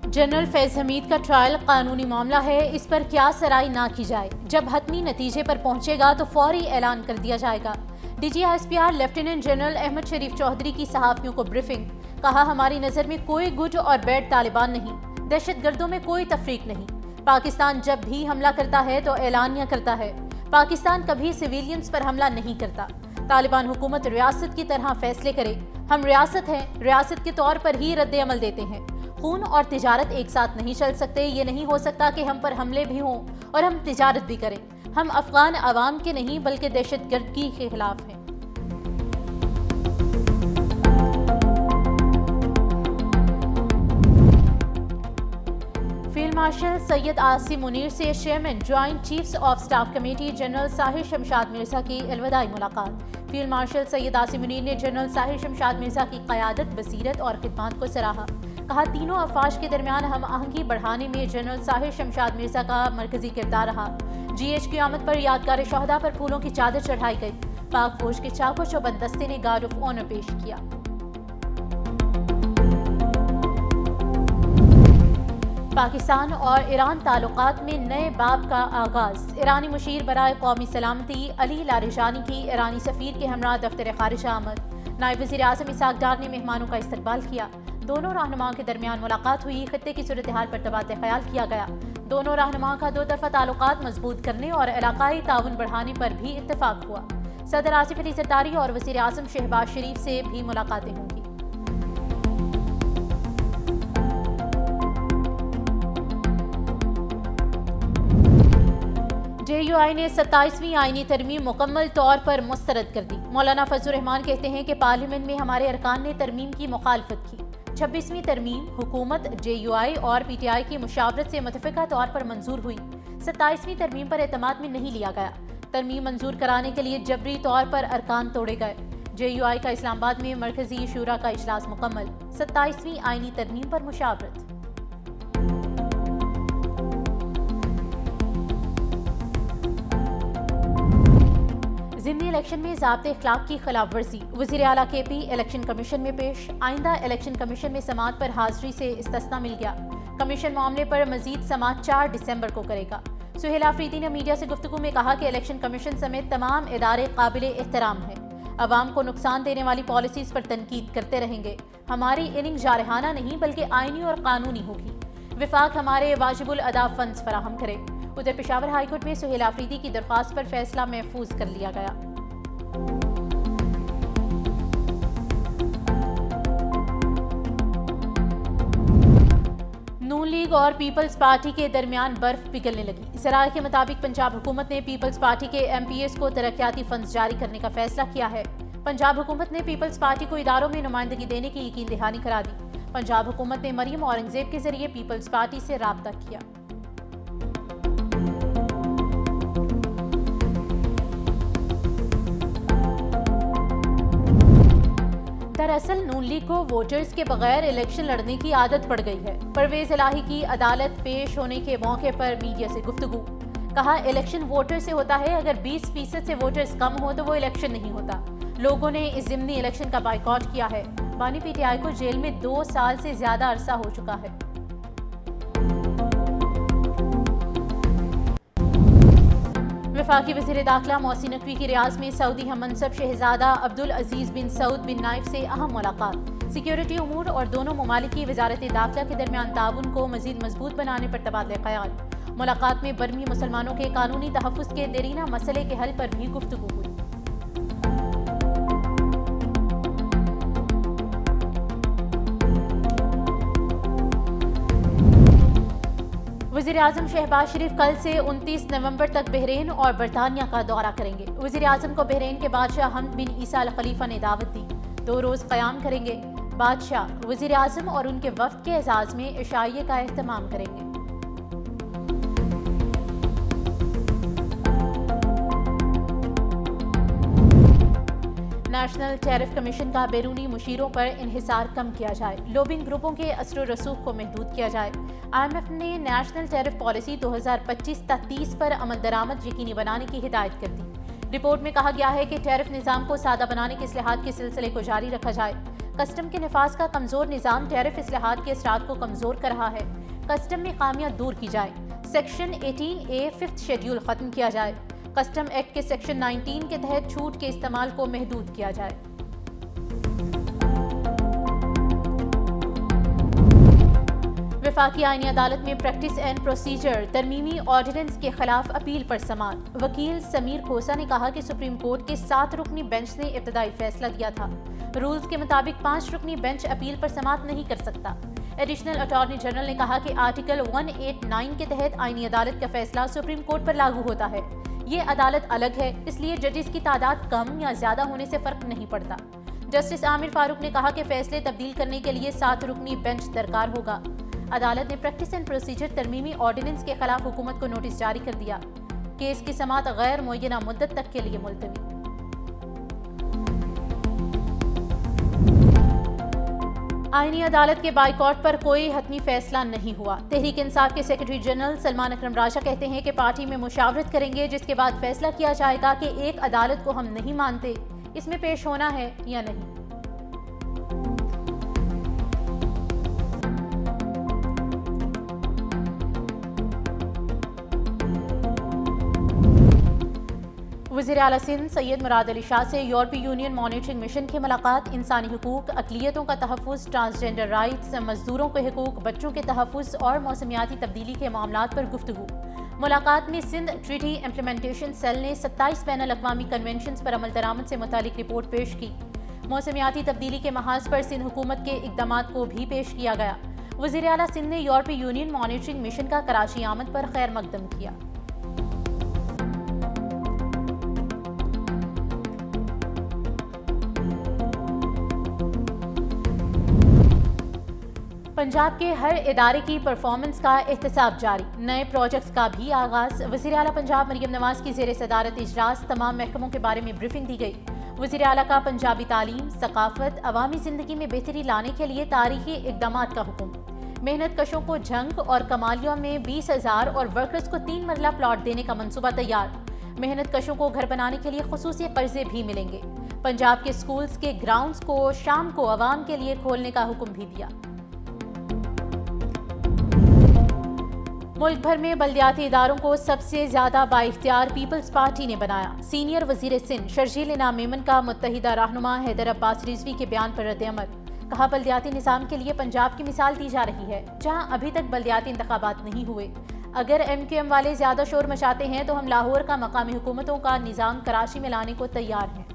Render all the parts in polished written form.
General Faiz Hamid का trial कानूनी मामला है, इस पर क्या सराई ना की जाए। जब हतमी नतीजे पर पहुंचेगा तो फौरी ऐलान कर दिया जाएगा। DGSPR लेफ्टिनेंट जनरल अहमद शरीफ चौधरी की सहाफियों को ब्रीफिंग। कहा, हमारी नजर में कोई गुट और बैड तालिबान नहीं, दहशतगर्दों में कोई तफरीक नहीं। पाकिस्तान जब भी हमला करता है तो ऐलानिया करता है। पाकिस्तान कभी सिविलियंस पर हमला नहीं करता। तालिबान हुकूमत रियासत की तरह फैसले करे। हम रियासत हैं, रियासत के तौर पर ही रद्द अमल देते हैं। खून और तिजारत एक साथ नहीं चल सकते। ये नहीं हो सकता कि हम पर हमले भी हों और हम तिजारत भी करें। हम अफगान अवाम के नहीं बल्कि दहशतगर्दी के खिलाफ हैं। फील्ड मार्शल सैयद आसिम मुनीर से chairman joint chiefs of staff committee general Sahir Shamshad Mirza की अलविदाई मुलाकात। फील्ड मार्शल सैयद आसिम मुनीर ने जनरल साहिर शमशाद मिर्जा की क़यादत, बसीरत और खिदमत को सराहा। कहा, तीनों अफवाज के दरमियान हम आहंगी बढ़ाने में जनरल साहिर शमशाद मिर्जा का मरकजी किरदार रहा। GH की आमद पर यादगार शहदा पर फूलों की चादर चढ़ाई गई। पाक फौज के चाको चौबंद दस्ते ने गार्ड ऑफ ऑनर पेश किया। पाकिस्तान और ईरान ताल्लुकात में नए बाब का आगाज। ईरानी मुशीर बराए कौमी सलामती अली लारिजानी की ईरानी सफीर के हमरा दफ्तर खारिजा आमद। नायब वज़ीर आज़म इसहाक डार ने मेहमानों का इस्तकबाल किया। दोनों रहनुमाओं के दरमियान मुलाकात हुई। खित्ते की सूरत हाल पर तबादला ख्याल किया गया। दोनों रहनुमाओं का दो तरफा ताल्लुकात मजबूत करने और इलाकाई ताउन बढ़ाने पर भी इत्तफाक हुआ। सदर आसिफ अली जरदारी और वज़ीर आज़म शहबाज शरीफ से भी मुलाकातें होंगी। JUI ने 27वीं आईनी तरमीम मुकम्मल तौर पर मुस्तरद कर दी। मौलाना फजलुर रहमान कहते हैं कि पार्लियामेंट में हमारे अरकान ने तरमीम की मुखालफत की। 26वीं तरमीम हुकूमत, JUI और PTI की मुशावरत से मुतफ़िका तौर पर मंजूर हुई। 27वीं तरमीम पर एतमाद में नहीं लिया गया। तरमीम मंजूर कराने के लिए जबरी तौर पर अरकान तोड़े गए। JUI का इस्लामाबाद में मरकजी शूरा का इजलास मुकम्मल। 27वीं आईनी तरमीम पर मुशावरत। ज़िमनी इलेक्शन में ज़ाब्ते इख्लाक की खिलाफ वर्जी। वज़ीर आला KP इलेक्शन कमीशन में पेश। आइंदा इलेक्शन कमीशन में समाअत पर हाजिरी से इस्तिस्ना मिल गया। कमीशन मामले पर मजीद समाअत 4 दिसंबर को करेगा। सुहेल आफरीदी ने मीडिया से गुफ्तगू में कहा कि इलेक्शन कमीशन समेत तमाम इदारे काबिल एहतराम हैं। अवाम को नुकसान देने वाली पॉलिसीज़ पर तनकीद करते रहेंगे। हमारी इनिंग जारहाना नहीं बल्कि आइनी और कानूनी होगी। विफाक हमारे वाजिबुल अदा फंड्स फराहम करे। उधर पेशावर हाईकोर्ट में सुहेल आफरीदी की दरख्वास्त पर फैसला महफूज कर लिया गया। नून लीग और पीपल्स पार्टी के दरमियान बर्फ पिघलने लगी। ज़राए के मुताबिक पंजाब हुकूमत ने पीपल्स पार्टी के MPs को तरक्याती फंड्स जारी करने का फैसला किया है। पंजाब हुकूमत ने पीपल्स पार्टी को इदारों में नुमाइंदगी देने की यकीन दहानी करा दी। पंजाब हुकूमत ने मरियम औरंगजेब के जरिए पीपल्स पार्टी से राब्ता किया। दरअसल नून लीग को वोटर्स के बगैर इलेक्शन लड़ने की आदत पड़ गई है। परवेज इलाही की अदालत पेश होने के मौके पर मीडिया से गुफ्तगू। कहा, इलेक्शन वोटर से होता है, अगर 20% से वोटर्स कम हो तो वो इलेक्शन नहीं होता। लोगों ने इस ज़िमनी इलेक्शन का बाइकॉट किया है। बानी PTI को जेल में 2 साल से ज्यादा अरसा हो चुका है। वफाकी वज़ीर दाखिला मोहसिन नकवी की रियाज में सऊदी हममनसब शहजादा अब्दुल अजीज बिन सऊद बिन नाइफ से अहम मुलाकात। सिक्योरिटी उमूर और दोनों ममालिक की वजारत दाखिला के दरमियान ताउन को मजीद मजबूत बनाने पर तबादला ख्याल। मुलाकात में बर्मी मुसलमानों के कानूनी तहफ़्फ़ुज़ के देरीना मसले के हल पर भी गुफ्तगू हुई। वज़ीर आज़म शहबाज शरीफ कल से 29 नवंबर तक बहरीन और बरतानिया का दौरा करेंगे। वज़ीर आज़म को बहरीन के बादशाह हमद बिन ईसा अल खलीफा ने दावत दी। 2 रोज़ क़याम करेंगे। बादशाह वज़ीर आज़म और उनके वफ़द के एजाज़ में इशाइये का एहतमाम करेंगे। नेशनल टैरिफ कमीशन का बैरूनी मुशीरों पर इन्हिसार कम किया जाए। लॉबिंग ग्रुपों के असर रसूख को महदूद किया जाए। IMF ने नेशनल टैरिफ पॉलिसी 2025-30 पर अमल दरामद यकीनी बनाने की हिदायत कर दी। रिपोर्ट में कहा गया है कि टैरिफ निज़ाम को सादा बनाने के इस्लाहात के सिलसिले को जारी रखा जाए। कस्टम के नफाज का कमजोर निज़ाम टैरिफ इस्लाहात के असरात को कमजोर कर रहा है। कस्टम में खामियां दूर की जाए। सेक्शन 18A 5th शेड्यूल खत्म किया जाए। कस्टम एक्ट के सेक्शन 19 के तहत छूट के इस्तेमाल को महदूद किया जाए। वफाकी आईनी अदालत में प्रैक्टिस एंड प्रोसीजर तरमीमी ऑर्डिनेंस के खिलाफ अपील पर समाअत। वकील समीर खोसा ने कहा कि सुप्रीम कोर्ट के 7 रुकनी बेंच ने इब्तदाई फैसला दिया था। रूल्स के मुताबिक 5 रुकनी बेंच अपील पर समाअत नहीं कर सकता। एडिशनल अटॉर्नी जनरल ने कहा कि आर्टिकल 189 के तहत आईनी अदालत का फैसला सुप्रीम कोर्ट पर लागू होता है। ये अदालत अलग है, इसलिए जजेस की तादाद कम या ज्यादा होने से फर्क नहीं पड़ता। जस्टिस आमिर फारूक ने कहा कि फैसले तब्दील करने के लिए 7 रुकनी बेंच दरकार होगा। अदालत ने प्रैक्टिस एंड प्रोसीजर तरमीमी ऑर्डिनेंस के खिलाफ हुकूमत को नोटिस जारी कर दिया। केस की समाअत गैर मुअय्यना मुद्दत तक के लिए मुलतवी। आईनी अदालत के बाइकॉट पर कोई हतमी फैसला नहीं हुआ। तहरीक इंसाफ के सेक्रेटरी जनरल सलमान अकरम राजा कहते हैं कि पार्टी में मुशावरत करेंगे, जिसके बाद फैसला किया जाएगा कि एक अदालत को हम नहीं मानते, इसमें पेश होना है या नहीं। वज़ीर आला सिंध सैयद मुराद अली शाह से यूरोपीय यूनियन मॉनिटरिंग मिशन की मुलाकात। इंसानी हुकूक, अक़लियतों का तहफ़्फ़ुज़, ट्रांसजेंडर राइट्स, मज़दूरों के हुकूक, बच्चों के तहफ़्फ़ुज़ और मौसमियाती तब्दीली के मामलात पर गुफ्तगू। मुलाकात में सिंध ट्रीटी इम्प्लीमेंटेशन सेल ने 27 बैनुल अक़वामी कन्वेंशंस पर अमल दरामद से मुतालिक रिपोर्ट पेश की। मौसमियाती तब्दीली के महाज पर सिंध हुकूमत के इक़दामात को भी पेश किया गया। वज़ीर आला सिंध ने यूरोपीय यूनियन मॉनिटरिंग मिशन का कराची आमद पर खैर मकदम किया। पंजाब के हर इदारे की परफॉर्मेंस का एहतसाब जारी। नए प्रोजेक्ट्स का भी आगाज। वज़ीर आला पंजाब मरियम नवाज की ज़ेर सदारत इजलास। तमाम महकमों के बारे में ब्रीफिंग दी गई। वज़ीर आला का पंजाबी तालीम, सकाफत, अवामी ज़िंदगी में बेहतरी लाने के लिए तारीखी इक़दामात का हुक्म। मेहनत कशों को जंग और कमालिया में 20,000 और वर्कर्स को 3 मरला प्लॉट देने का मंसूबा तैयार। मेहनत कशों को घर बनाने के लिए खुसूसी कर्जे भी मिलेंगे। पंजाब के स्कूल्स के ग्राउंड्स को शाम को अवाम के लिए खोलने का हुक्म भी दिया। मुल्क भर में बल्दियाती इदारों को सबसे ज्यादा बाइख्तियार पीपल्स पार्टी ने बनाया। सीनियर वजीर सिंध शर्जील इनाम मेमन का मुत्तहिदा रहनुमा हैदर अब्बास रिजवी के बयान पर रद्द-ए-अमल। कहा, बल्दियाती निज़ाम के लिए पंजाब की मिसाल दी जा रही है, जहां अभी तक बल्दियाती इंतखाबात नहीं हुए। अगर MQM वाले ज्यादा शोर मचाते हैं तो हम लाहौर का मकामी हुकूमतों का निज़ाम कराची में लाने को तैयार हैं।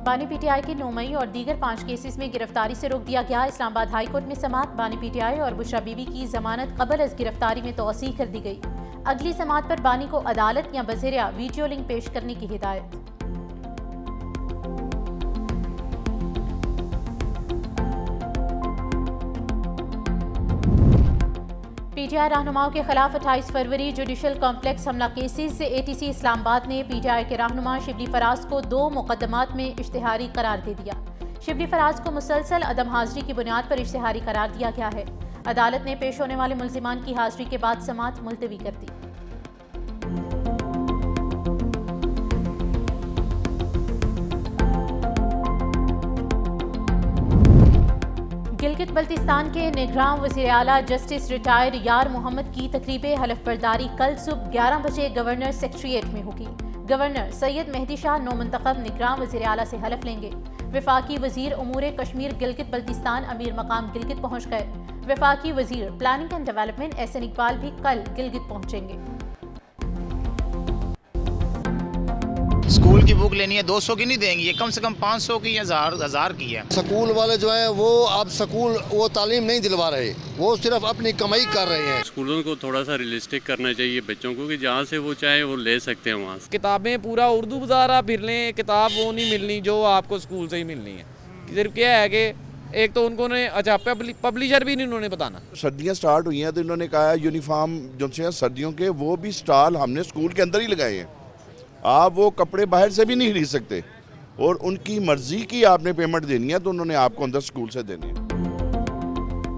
बानी PTI की 9 मई और दीगर 5 केसेस में गिरफ्तारी से रोक दिया गया। इस्लामाबाद हाई कोर्ट में समाअत। बानी PTI और बुशरा बीबी की जमानत कबल अज गिरफ्तारी में तौसीह कर दी गई। अगली समाअत पर बानी को अदालत या बज़रिया वीडियो लिंक पेश करने की हिदायत। PTI रहनुमाओं के खिलाफ 28 फरवरी जुडिशल कॉम्प्लेक्स हमला केसेस से ATC इस्लामाबाद ने PTI के रहनुमा शिबली फराज को 2 मुकदमात में इश्तिहारी करार दे दिया। शिबली फराज को मुसलसल अदम हाजिरी की बुनियाद पर इश्तिहारी करार दिया गया है। अदालत ने पेश होने वाले मुल्जिमान की हाजिरी के बाद समाअत मुलतवी कर दी। गिलगित बल्तिस्तान के निगरान वज़ीर आला जस्टिस रिटायर्ड यार मोहम्मद की तकरीब हलफ बर्दारी कल सुबह 11 बजे गवर्नर सेक्रेटेरिएट में होगी। गवर्नर सैयद मेहदी शाह नौमंतखब निगरान वज़ीर आला से हलफ लेंगे। वफाकी वज़ीर उमूर कश्मीर गिलगित बल्तिस्तान अमीर मकाम गिलगित पहुँच गए। वफाकी वज़ीर planning and development SN Iqbal भी कल गिलगित पहुँचेंगे। स्कूल की बुक लेनी है 200 की नहीं देंगे, ये कम से कम 500 की या 1000 की है। स्कूल वाले जो है वो अब स्कूल वो तालीम नहीं दिलवा रहे, वो सिर्फ अपनी कमाई कर रहे हैं। स्कूलों को थोड़ा सा रियलिस्टिक करना चाहिए बच्चों को कि जहाँ से वो चाहे वो ले सकते हैं वहाँ से। किताबें पूरा उर्दू बाजार आप फिर लें, किताब वो नहीं मिलनी जो आपको स्कूल से ही मिलनी है। सिर्फ क्या है कि एक तो उनको ने अच्छा पब्लिशर भी नहीं उन्होंने बताना। सर्दियाँ स्टार्ट हुई हैं तो इन्होंने कहा यूनिफॉर्म जो से सर्दियों के वो भी स्टॉल हमने स्कूल के अंदर ही लगाए हैं। आप वो कपड़े बाहर से भी नहीं खरीद सकते और उनकी मर्जी की आपने पेमेंट देनी है तो उन्होंने आपको अंदर स्कूल से देनी है।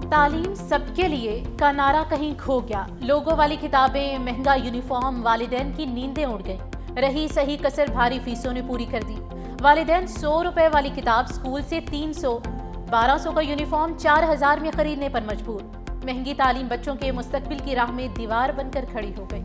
तालीम सबके लिए का नारा कहीं खो गया। लोगों वाली किताबें, महंगा यूनिफॉर्म, वालिदैन की नींदें उड़ गईं। रही सही कसर भारी फीसों ने पूरी कर दी। वालिदैन 100 रुपए वाली किताब स्कूल से 300, 1200 का यूनिफॉर्म 4000 में खरीदने पर मजबूर। महंगी तालीम बच्चों के मुस्तकबिल की राह में दीवार बनकर खड़ी हो गई।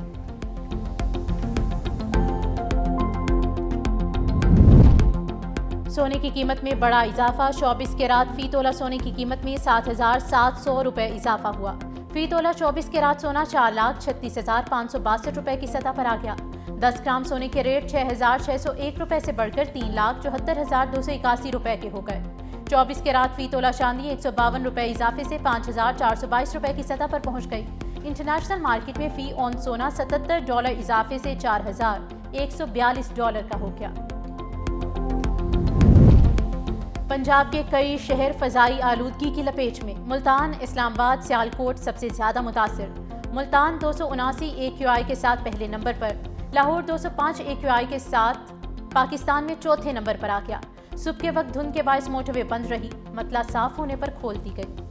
सोने की कीमत में बड़ा इजाफा। 24 कैरात फी तोला सोने की कीमत में 7,700 रुपए इजाफा हुआ। फी तोला 24 कैरात सोना 4,36,562 रुपए की सतह पर आ गया। 10 ग्राम सोने के रेट 6,601 रुपए से बढ़कर 3,74,281 रुपए के हो गए। 24 कैरात फी तोला चांदी 152 रुपए इजाफे से 5,422 रुपए की सतह पर पहुंच गई। इंटरनेशनल मार्केट में फी ऑन सोना $77 इजाफे से $4,142 का हो गया। पंजाब के कई शहर फजाई आलूदगी की लपेट में। मुल्तान, इस्लामाबाद, सियालकोट सबसे ज्यादा मुतासिर। मुल्तान 279 AQI के साथ पहले नंबर पर। लाहौर 205 AQI के साथ पाकिस्तान में चौथे नंबर पर आ गया। सुबह के वक्त धुंध के बायस मोटरवे बंद रही। मतला साफ होने पर खोल दी गई।